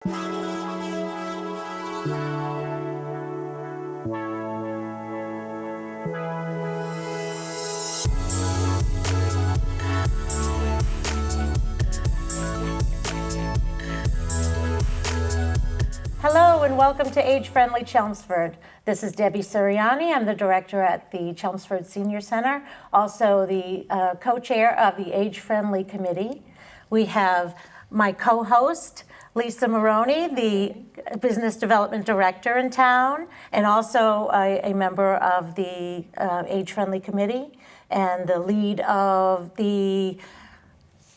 Hello and welcome to Age Friendly Chelmsford. This is Debbie Suriani. I'm the director at the Chelmsford Senior Center, also the co-chair of the Age Friendly Committee. We have my co-host, Lisa Maroney, the Business Development Director in town, and also a member of the Age Friendly Committee and the lead of the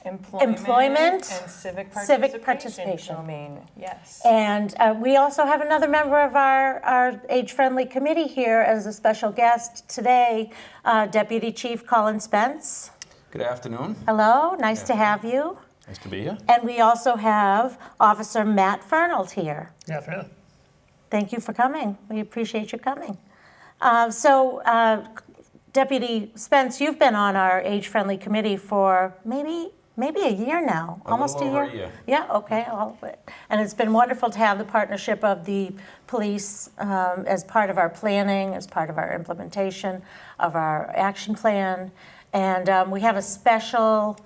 Employment and civic participation domain. Yes. And we also have another member of our age-friendly committee here as a special guest today, Deputy Chief Colin Spence. Good afternoon. Hello, nice to have you. Nice to be here. And we also have Officer Matt Fernald here. Good afternoon. Thank you for coming. We appreciate you coming. Deputy Spence, you've been on our age-friendly committee for maybe a year now, almost a year. Over a year. Yeah, okay, all of it. And it's been wonderful to have the partnership of the police as part of our planning, as part of our implementation of our action plan. And we have a special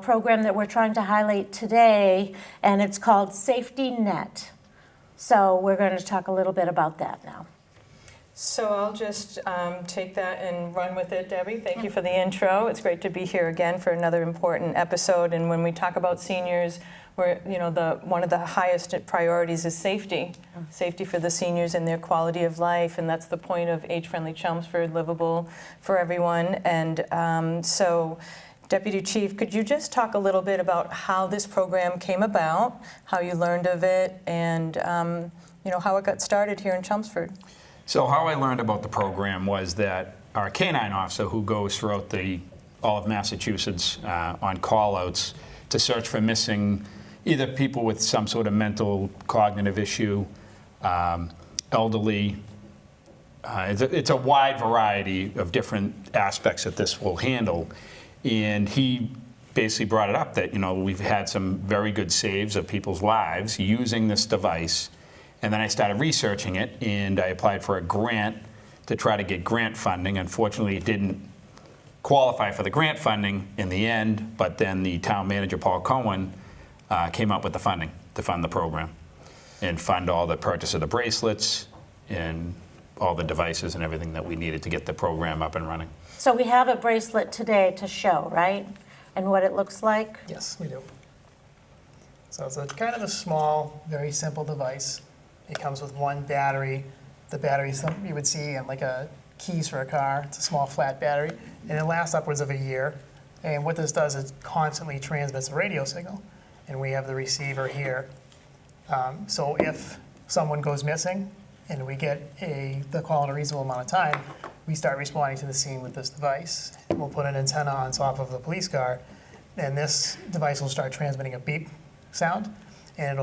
program that we're trying to highlight today, and it's called SafetyNet. So we're going to talk a little bit about that now. So I'll just take that and run with it, Debbie. Thank you for the intro. It's great to be here again for another important episode. And when we talk about seniors, one of the highest priorities is safety. Safety for the seniors and their quality of life, and that's the point of Age-Friendly Chelmsford, livable for everyone. And so, Deputy Chief, could you just talk a little bit about how this program came about, how you learned of it, and how it got started here in Chelmsford? So how I learned about the program was that our canine officer, who goes throughout all of Massachusetts on call-outs to search for missing either people with some sort of mental cognitive issue, elderly. It's a wide variety of different aspects that this will handle. And he basically brought it up that, we've had some very good saves of people's lives using this device. And then I started researching it, and I applied for a grant to try to get grant funding. Unfortunately, it didn't qualify for the grant funding in the end, but then the town manager, Paul Cohen, came up with the funding to fund the program and fund all the purchase of the bracelets and all the devices and everything that we needed to get the program up and running. So we have a bracelet today to show, right? And what it looks like? Yes, we do. So it's kind of a small, very simple device. It comes with one battery. The battery is something you would see in like a keys for a car. It's a small flat battery, and it lasts upwards of a year. And what this does is constantly transmits a radio signal, and we have the receiver here. So if someone goes missing and we get the call in a reasonable amount of time, we start responding to the scene with this device. We'll put an antenna on top of the police car, and this device will start transmitting a beep sound. And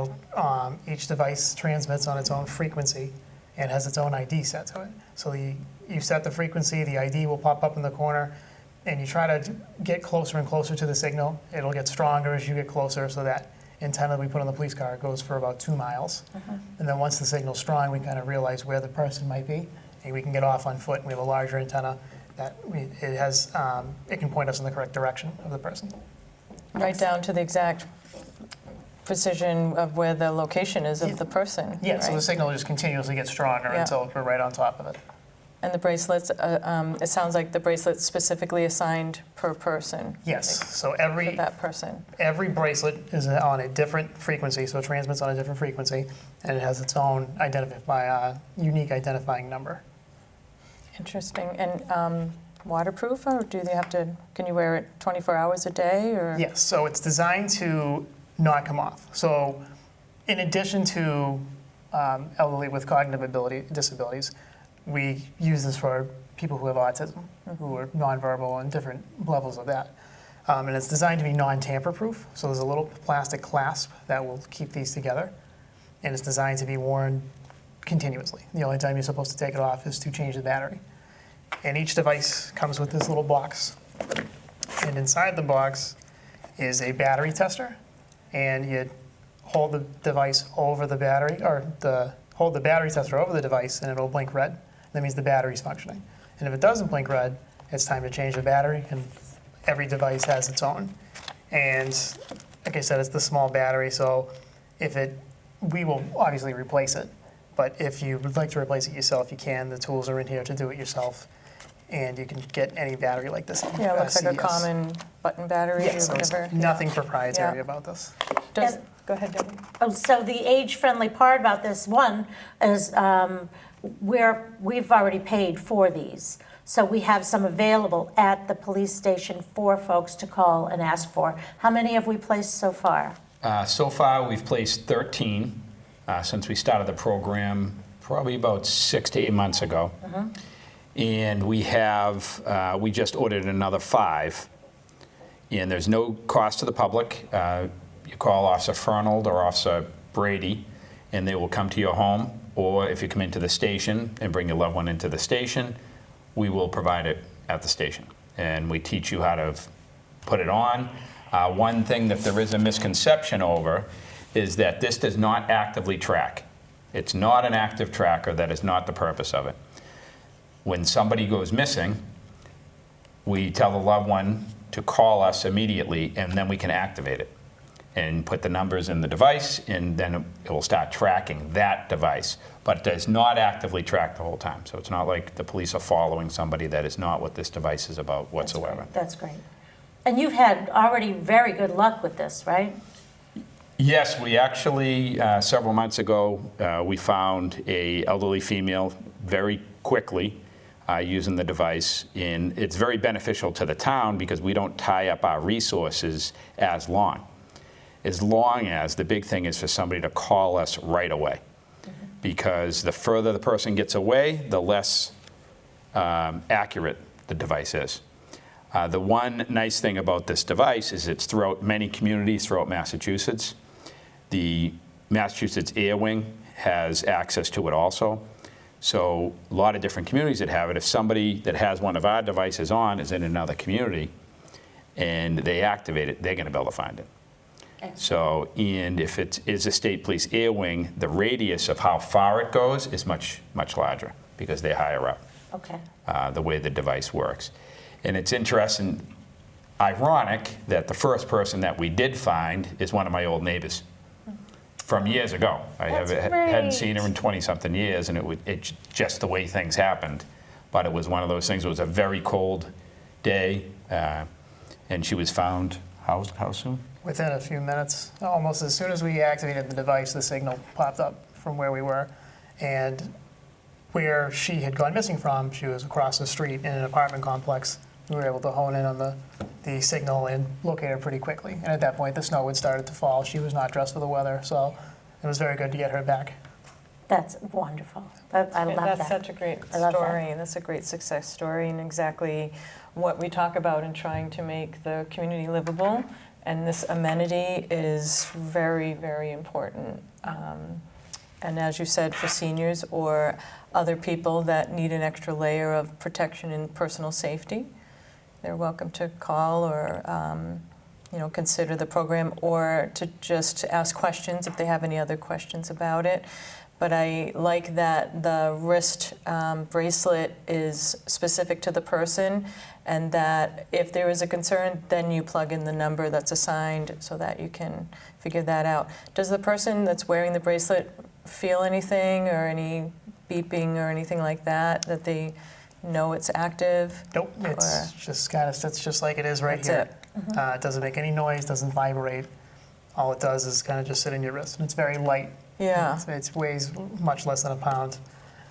each device transmits on its own frequency and has its own ID set to it. So you set the frequency, the ID will pop up in the corner, and you try to get closer and closer to the signal. It'll get stronger as you get closer, so that antenna we put on the police car goes for about 2 miles. And then once the signal's strong, we kind of realize where the person might be, and we can get off on foot. And we have a larger antenna that it can point us in the correct direction of the person. Right down to the exact precision of where the location is of the person. Yeah, right? so the signal just continuously gets stronger until we're right on top of it. And the bracelets, it sounds like the bracelet's specifically assigned per person. Yes, like, so for that person. every bracelet is on a different frequency, so it transmits on a different frequency, and it has its own unique identifying number. Interesting. And waterproof, or can you wear it 24 hours a day? Or? Yes, so it's designed to not come off. So in addition to elderly with cognitive disabilities, we use this for people who have autism, who are nonverbal and different levels of that. And it's designed to be non-tamper-proof, so there's a little plastic clasp that will keep these together. And it's designed to be worn continuously. The only time you're supposed to take it off is to change the battery. And each device comes with this little box. And inside the box is a battery tester, and you hold the device over the battery, or hold the battery tester over the device, and it'll blink red. That means the battery's functioning. And if it doesn't blink red, it's time to change the battery, and every device has its own. And like I said, it's the small battery, so we will obviously replace it. But if you would like to replace it yourself, you can. The tools are in here to do it yourself. And you can get any battery like this. Yeah, it looks like a CES. common button battery Yeah, or so it's whatever. nothing proprietary Yeah. about this. Go ahead, Debbie. Oh, so the age-friendly part about this one is we've already paid for these. So we have some available at the police station for folks to call and ask for. How many have we placed so far? So far, we've placed 13 since we started the program probably about 6 to 8 months ago. And we just ordered another 5. And there's no cost to the public. You call Officer Fernald or Officer Brady, and they will come to your home. Or if you come into the station and bring your loved one into the station, we will provide it at the station. And we teach you how to put it on. One thing that there is a misconception over is that this does not actively track. It's not an active tracker. That is not the purpose of it. When somebody goes missing, we tell the loved one to call us immediately, and then we can activate it and put the numbers in the device, and then it will start tracking that device. But it does not actively track the whole time. So it's not like the police are following somebody. That is not what this device is about whatsoever. That's great. And you've had already very good luck with this, right? Yes, we actually, several months ago, we found a elderly female very quickly using the device. And it's very beneficial to the town because we don't tie up our resources as long as the big thing is for somebody to call us right away. Because the further the person gets away, the less accurate the device is. The one nice thing about this device is it's throughout many communities throughout Massachusetts. The Massachusetts Air Wing has access to it also. So a lot of different communities that have it. If somebody that has one of our devices on is in another community and they activate it, they're going to be able to find it. So, and if it is a state police air wing, the radius of how far it goes is much, much larger because they're higher up, Okay. the way the device works. And it's interesting, ironic, that the first person that we did find is one of my old neighbors from years ago. That's hadn't seen her great. in 20-something years, and it's just the way things happened. But it was one of those things, it was a very cold day, and she was found, how soon? Within a few minutes, almost as soon as we activated the device, the signal popped up from where we were. And where she had gone missing from, she was across the street in an apartment complex. We were able to hone in on the signal and locate her pretty quickly. And at that point, the snow had started to fall. She was not dressed for the weather, so it was very good to get her back. That's wonderful. I love that. That's such a great I love that. story. That's a great success story, and exactly what we talk about in trying to make the community livable. And this amenity is very, very important. And as you said, for seniors or other people that need an extra layer of protection and personal safety, they're welcome to call or consider the program, or to just ask questions if they have any other questions about it. But I like that the wrist bracelet is specific to the person, and that if there is a concern, then you plug in the number that's assigned so that you can figure that out. Does the person that's wearing the bracelet feel anything or any beeping or anything like that, that they know it's active? Nope, it's just kind of sits just like it is right That's here. it. It doesn't make any noise, doesn't vibrate. All it does is kind of just sit in your wrist, and it's very light. Yeah. It weighs much less than a pound.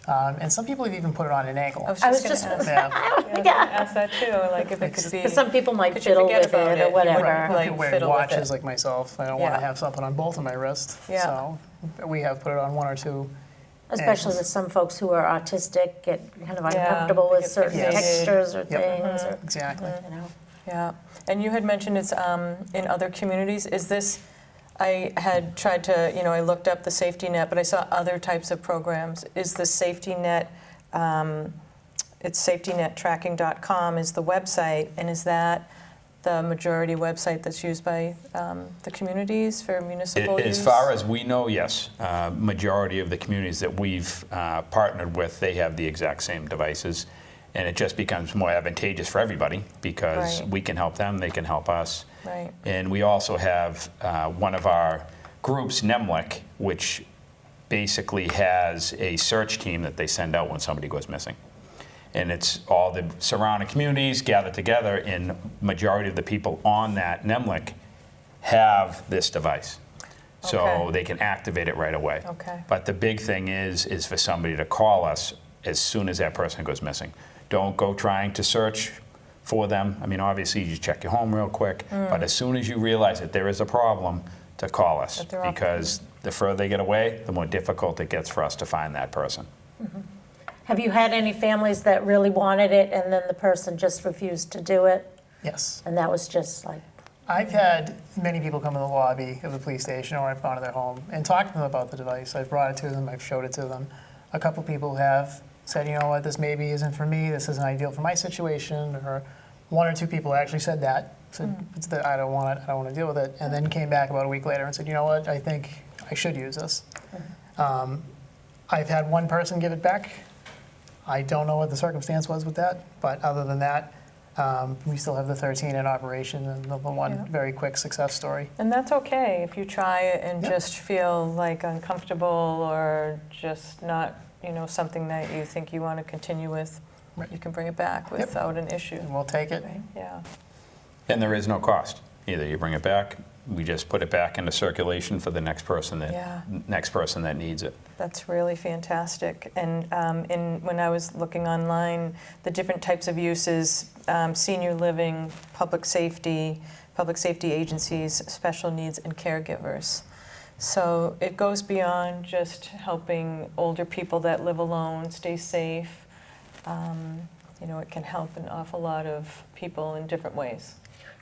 And some people have even put it on an ankle. I was I was just just, going to ask. Yeah. I was gonna ask that too, like if it could be. because some people might Could you fiddle forget with about it it? or You whatever. wouldn't, I like, could wear fiddle with watches it. like myself. I don't want Yeah. to have something on both of my wrists. Yeah. So we have put it on one or two. Especially And- with some folks who are autistic, get kind of Yeah, uncomfortable they with get certain fixated. textures or Yep. things, or, Exactly. you know. Yeah, and you had mentioned it's in other communities. Is this, I had tried to, I looked up the SafetyNet, but I saw other types of programs. Is the SafetyNet, it's safetynettracking.com is the website, and is that the majority website that's used by the communities for municipal use? As far as we know, yes. Majority of the communities that we've partnered with, they have the exact same devices. And it just becomes more advantageous for everybody because Right. we can help them, they can help us. Right. And we also have one of our groups, NEMLIC, which basically has a search team that they send out when somebody goes missing. And it's all the surrounding communities gathered together, and majority of the people on that NEMLIC have this device. So Okay. they can activate it right away. Okay. But the big thing is for somebody to call us as soon as that person goes missing. Don't go trying to search for them. I mean, obviously, you just check your home real quick, but as soon as you realize that there is a problem, to call us, That they're off. because the further they get away, the more difficult it gets for us to find that person. Have you had any families that really wanted it and then the person just refused to do it? Yes. And that was just like, I've had many people come in the lobby of the police station, or I've gone to their home and talked to them about the device. I've brought it to them, I've showed it to them. A couple people have said, you know what, this maybe isn't for me, this isn't ideal for my situation, or one or two people actually said that, said, it's that I don't want it, I don't want to deal with it, and then came back about a week later and said, you know what, I think I should use this. I've had one person give it back. I don't know what the circumstance was with that, but other than that, we still have the 13 in operation and the one Yeah. very quick success story. And that's okay if you try it and Yep. just feel like uncomfortable or just not, something that you think you want to continue with. Right. You can bring it back Yep. without an issue. And we'll take it. Right? Yeah. And there is no cost. Either you bring it back, we just put it back into circulation for the next person Yeah. that needs it. That's really fantastic. And when I was looking online, the different types of uses, senior living, public safety agencies, special needs, and caregivers. So it goes beyond just helping older people that live alone stay safe. It can help an awful lot of people in different ways.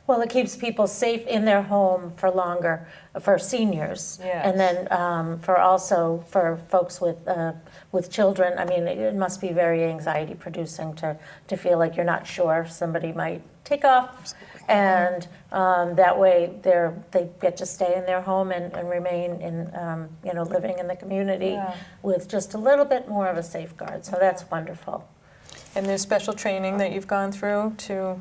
well, it keeps people safe in their home for longer, for seniors. Yes. And then for folks with children, I mean, it must be very anxiety producing to feel like you're not sure somebody might take off. And that way they get to stay in their home and remain living in the community Yeah. with just a little bit more of a safeguard. So that's wonderful. And there's special training that you've gone through to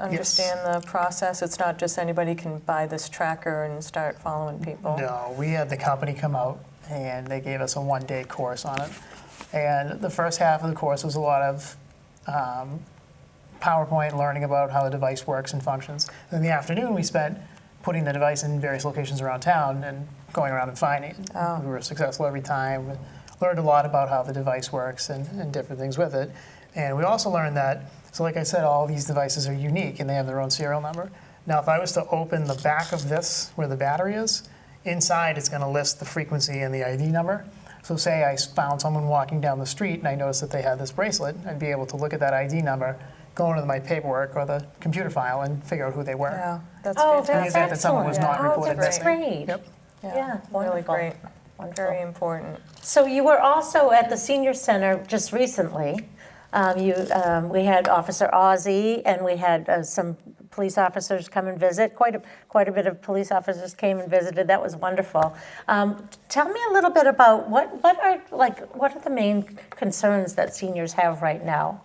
understand the process? It's not just anybody can buy this tracker and start following people? No, we had the company come out and they gave us a one-day course on it. And the first half of the course was a lot of PowerPoint, learning about how the device works and functions. Then in the afternoon, we spent putting the device in various locations around town and going around and finding it. Oh. We were successful every time. We learned a lot about how the device works and different things with it. And we also learned that, so like I said, all these devices are unique and they have their own serial number. Now, if I was to open the back of this, where the battery is, inside it's going to list the frequency and the ID number. So say I found someone walking down the street and I noticed that they had this bracelet, I'd be able to look at that ID number, go into my paperwork or the computer file and figure out who they were. Yeah, that's Oh, In the that's fantastic. event that someone was not excellent. reported that's missing. great. Yep. Yeah, really wonderful. great. Wonderful. Very important. So you were also at the senior center just recently. We had Officer Ozzie, and we had some police officers come and visit. Quite a bit of police officers came and visited. That was wonderful. Tell me a little bit about what are the main concerns that seniors have right now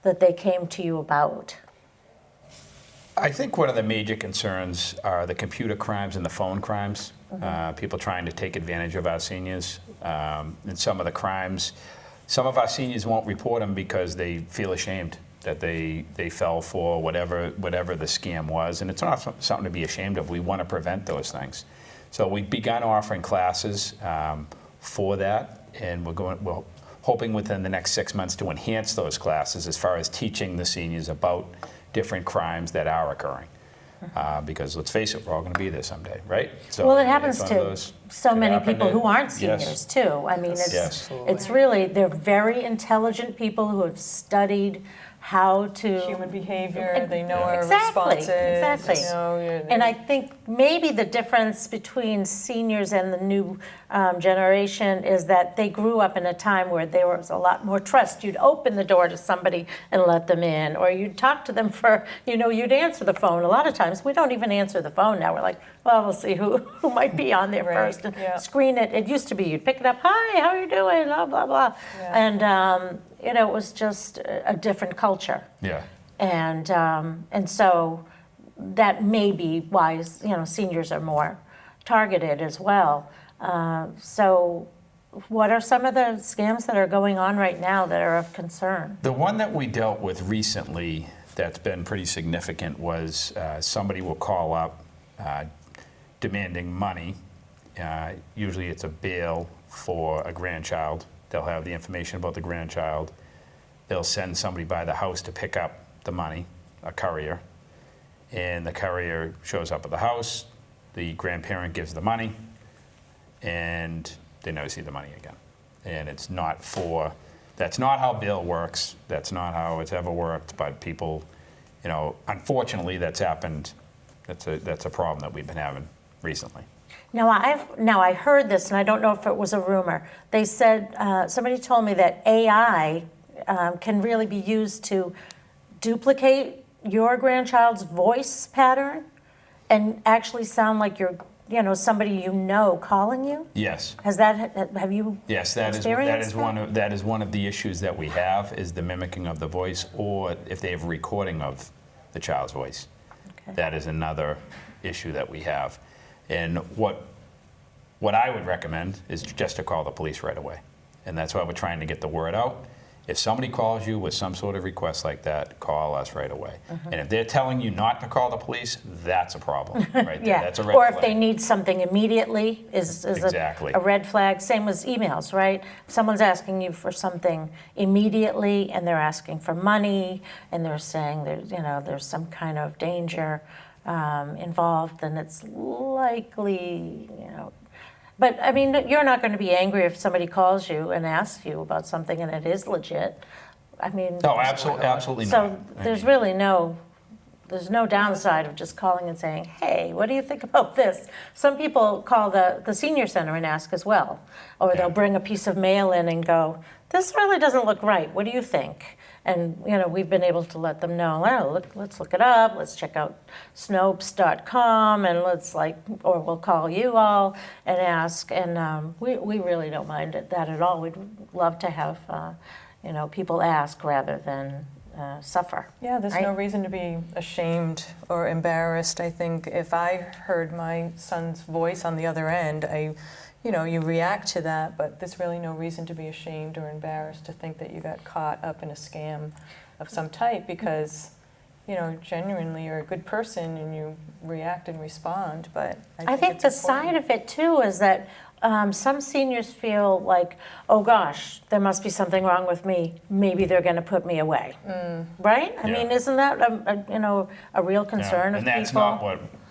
that they came to you about? I think one of the major concerns are the computer crimes and the phone crimes. People trying to take advantage of our seniors. And some of the crimes, some of our seniors won't report them because they feel ashamed that they fell for whatever the scam was. And it's not something to be ashamed of. We want to prevent those things. So we've begun offering classes for that. And we're hoping within the next 6 months to enhance those classes as far as teaching the seniors about different crimes that are occurring. Because let's face it, we're all going to be there someday, right? So Well, it happens it's one of to those- so could many happen people to- who aren't Yes. seniors too. I mean, Yes. it's really, they're very intelligent people who have studied how to Human behavior, they know our Exactly, responses. exactly. You know, And I think maybe the difference between seniors and the new generation is that they grew up in a time where there was a lot more trust. You'd open the door to somebody and let them in, or you'd talk to them for, you'd answer the phone. A lot of times we don't even answer the phone now. We're like, well, we'll see who might be on there Right, first and yeah. screen it. It used to be you'd pick it up, hi, how are you doing, blah, blah, blah. Yeah. And, it was just a different culture. Yeah. And so that may be why, seniors are more targeted as well. So what are some of the scams that are going on right now that are of concern? The one that we dealt with recently that's been pretty significant was somebody will call up demanding money. Usually it's a bail for a grandchild. They'll have the information about the grandchild. They'll send somebody by the house to pick up the money, a courier, and the courier shows up at the house. The grandparent gives the money, and they never see the money again. And it's not that's not how bail works. That's not how it's ever worked. But people, unfortunately, that's happened. That's a problem that we've been having recently. Now I heard this, and I don't know if it was a rumor. They said, somebody told me that AI can really be used to duplicate your grandchild's voice pattern and actually sound like you're, somebody calling you. Yes. Have you Yes, that experienced is one of the issues that we have is the mimicking of the voice, or if they have a recording of the child's voice. Okay. That is another issue that we have. And what I would recommend is just to call the police right away. And that's why we're trying to get the word out. If somebody calls you with some sort of request like that, call us right away. And if they're telling you not to call the police, that's a problem right there. Yeah, That's a red or flag. if they need something immediately is Exactly. a red flag. Same as emails, right? If someone's asking you for something immediately and they're asking for money and they're saying there's some kind of danger involved, then it's likely, But I mean, you're not going to be angry if somebody calls you and asks you about something and it is legit. I mean, No, absolutely not. so there's really there's no downside of just calling and saying, hey, what do you think about this? Some people call the senior center and ask as well. Or Yeah. they'll bring a piece of mail in and go, this really doesn't look right. What do you think? And, we've been able to let them know, let's look it up. Let's check out Snopes.com and or we'll call you all and ask. And we really don't mind that at all. We'd love to have, people ask rather than suffer. Yeah, there's right? no reason to be ashamed or embarrassed. I think if I heard my son's voice on the other end, you react to that, but there's really no reason to be ashamed or embarrassed to think that you got caught up in a scam of some type because, genuinely you're a good person and you react and respond, but I think the side of it too is that some seniors feel like, oh gosh, there must be something wrong with me. Maybe they're going to put me away, right? I Yeah. mean, isn't that a real concern of and that's people? not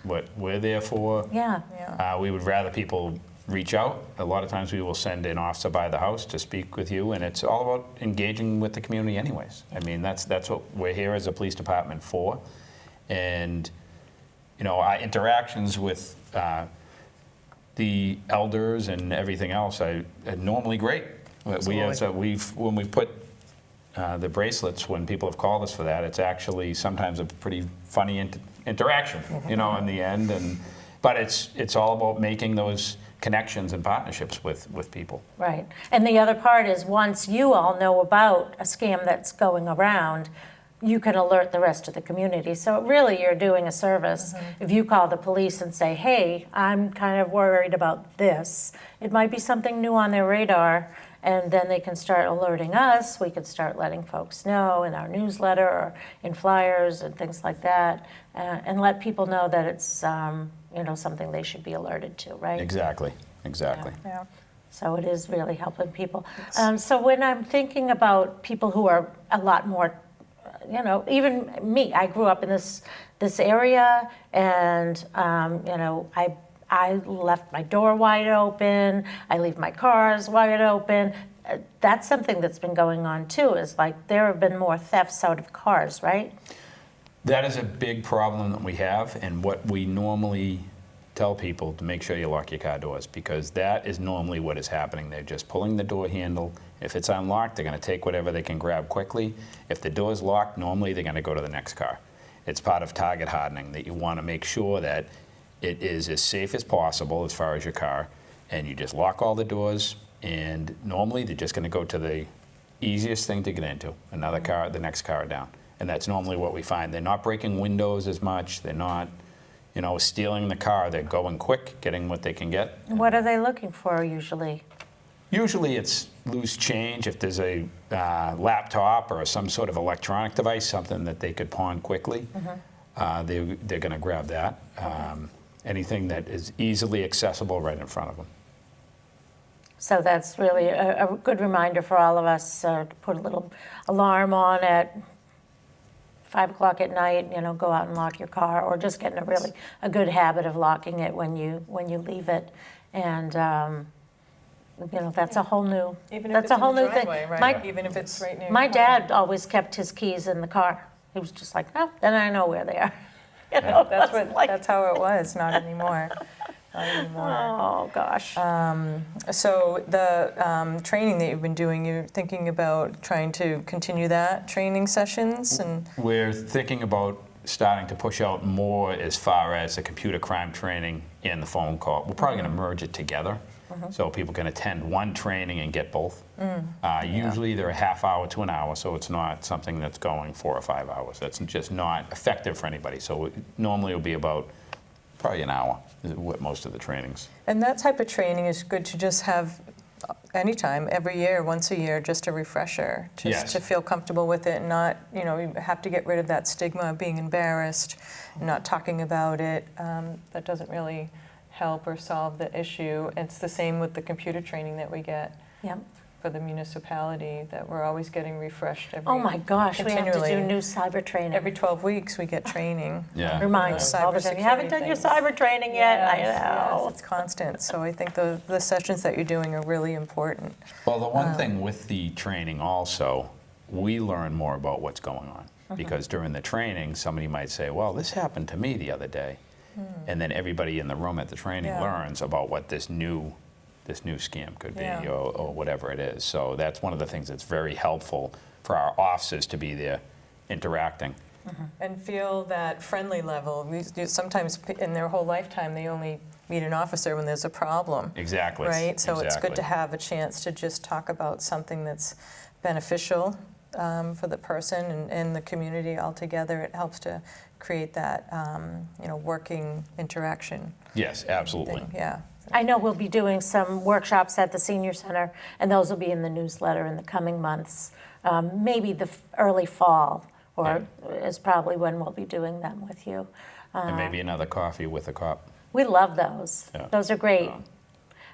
what we're there for. Yeah. Yeah. We would rather people reach out. A lot of times we will send an officer by the house to speak with you, and it's all about engaging with the community anyways. I mean, that's what we're here as a police department for. And, our interactions with the elders and everything else are normally great. When we put the bracelets, when people have called us for that, it's actually sometimes a pretty funny interaction, in the end. But it's all about making those connections and partnerships with people. Right. And the other part is once you all know about a scam that's going around, you can alert the rest of the community. So really you're doing a service. If you call the police and say, hey, I'm kind of worried about this, it might be something new on their radar, and then they can start alerting us. We can start letting folks know in our newsletter or in flyers and things like that, and let people know that it's something they should be alerted to, right? Exactly. Yeah. So it is really helping people. So when I'm thinking about people who are a lot more, even me, I grew up in this area, and I left my door wide open. I leave my cars wide open. that's something that's been going on too, is like there have been more thefts out of cars, right? That is a big problem that we have, and what we normally tell people to make sure you lock your car doors, because that is normally what is happening. They're just pulling the door handle. If it's unlocked, they're going to take whatever they can grab quickly. If the door's locked, normally they're going to go to the next car. It's part of target hardening that you want to make sure that it is as safe as possible as far as your car, and you just lock all the doors, and normally they're just going to go to the easiest thing to get into, another car, the next car down. And that's normally what we find. They're not breaking windows as much. They're not, stealing the car. They're going quick, getting what they can get. What are they looking for usually? Usually it's loose change. If there's a laptop or some sort of electronic device, something that they could pawn quickly, they're going to grab that. Anything that is easily accessible right in front of them. So that's really a good reminder for all of us to put a little alarm on at 5 o'clock at night, go out and lock your car, or just get in a good habit of locking it when you leave it. And that's a whole new Even if that's it's a in whole the new thing. driveway, right? Even if it's right near My your car. dad always kept his keys in the car. He was just like, oh, then I know where they are. That's how it was. Not anymore. Not anymore. Oh gosh. So the training that you've been doing, you're thinking about trying to continue that training sessions, and We're thinking about starting to push out more as far as the computer crime training and the phone call. We're probably going to merge it together so people can attend one training and get both. Usually they're a half hour to an hour, so it's not something that's going 4 or 5 hours. That's just not effective for anybody. So normally it'll be about probably an hour is what most of the trainings. and that type of training is good to just have anytime, every year, once a year, just a refresher, just Yes. to feel comfortable with it, and not, you have to get rid of that stigma of being embarrassed, not talking about it. That doesn't really help or solve the issue. It's the same with the computer training that we get Yep. for the municipality, that we're always getting refreshed every Oh my gosh, we have to do continually. new cyber training. Every 12 weeks, we get training. Yeah. Remind us all the time. You haven't done your cyber training yet. Yes, I know. yes, it's constant. So I think the sessions that you're doing are really important. Well, the one thing with the training also, we learn more about what's going on. Because during the training, somebody might say, well, this happened to me the other day. And then everybody in the room at the training Yeah. learns about what this new scam could be, Yeah. or whatever it is. So that's one of the things that's very helpful for our officers to be there interacting. And feel that friendly level. Sometimes in their whole lifetime, they only meet an officer when there's a problem. Exactly. Right? So it's good Exactly. to have a chance to just talk about something that's beneficial for the person and the community altogether. It helps to create that, working interaction Yes, absolutely. thing. Yeah. I know we'll be doing some workshops at the senior center, and those will be in the newsletter in the coming months. Maybe the early fall, or is probably when we'll be doing them with you. And maybe another coffee with a cop. We love those. Yeah. Those are great,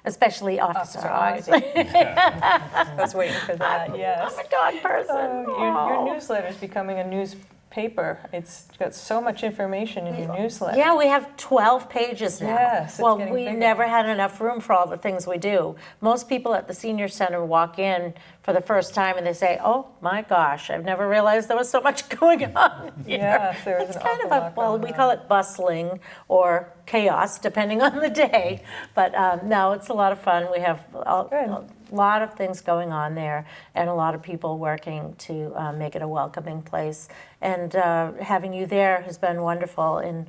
especially officer Officer hours. I was waiting for that, yes. I'm a dog person. Your newsletter is becoming a newspaper. It's got so much information in your newsletter. Yeah, we have 12 pages now. Yes, it's well, getting we bigger. never had enough room for all the things we do. Most people at the senior center walk in for the first time and they say, "Oh my gosh, I've never realized there was so much going on here." Yes, there is It's an kind awful of a lot well, going we on. call it bustling or chaos, depending on the day. But no, it's a lot of fun. We have a lot of things going on there, and a lot of people working to make it a welcoming place. And having you there has been wonderful in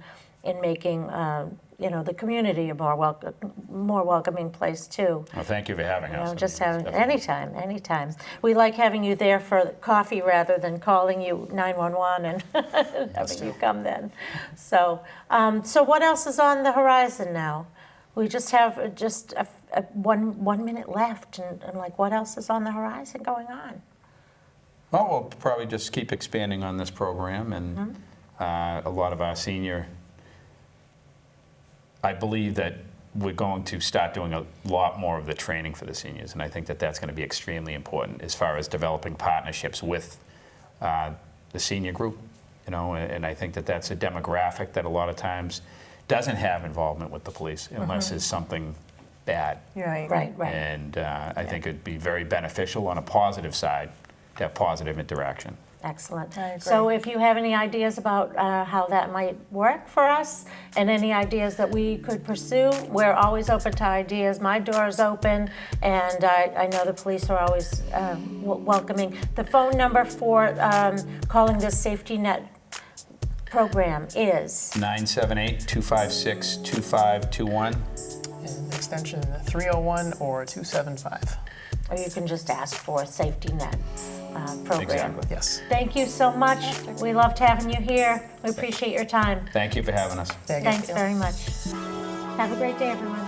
making the community a more welcoming place too. Well, thank you for having us. Just having Definitely. anytime. We like having you there for coffee rather than calling you 911 and having you come then. So, so what else is on the horizon now? We just have a 1 minute left, and like, what else is on the horizon going on? Well, we'll probably just keep expanding on this program, and a lot of our senior, I believe that we're going to start doing a lot more of the training for the seniors, and I think that that's going to be extremely important as far as developing partnerships with the senior group, and I think that that's a demographic that a lot of times doesn't have involvement with the police unless it's something bad. Right. Right, right. And I think it'd be very beneficial on a positive side to have positive interaction. Excellent. I agree. So if you have any ideas about how that might work for us and any ideas that we could pursue, we're always open to ideas. My door is open, and I know the police are always welcoming. The phone number for calling this SafetyNet program is? 978-256-2521. And extension 301 or 275. Or you can just ask for SafetyNet program. Exactly. Yes. Thank you so much. We loved having you here. We appreciate your time. Thank you for having us. Thank you. Thanks very much. Have a great day, everyone.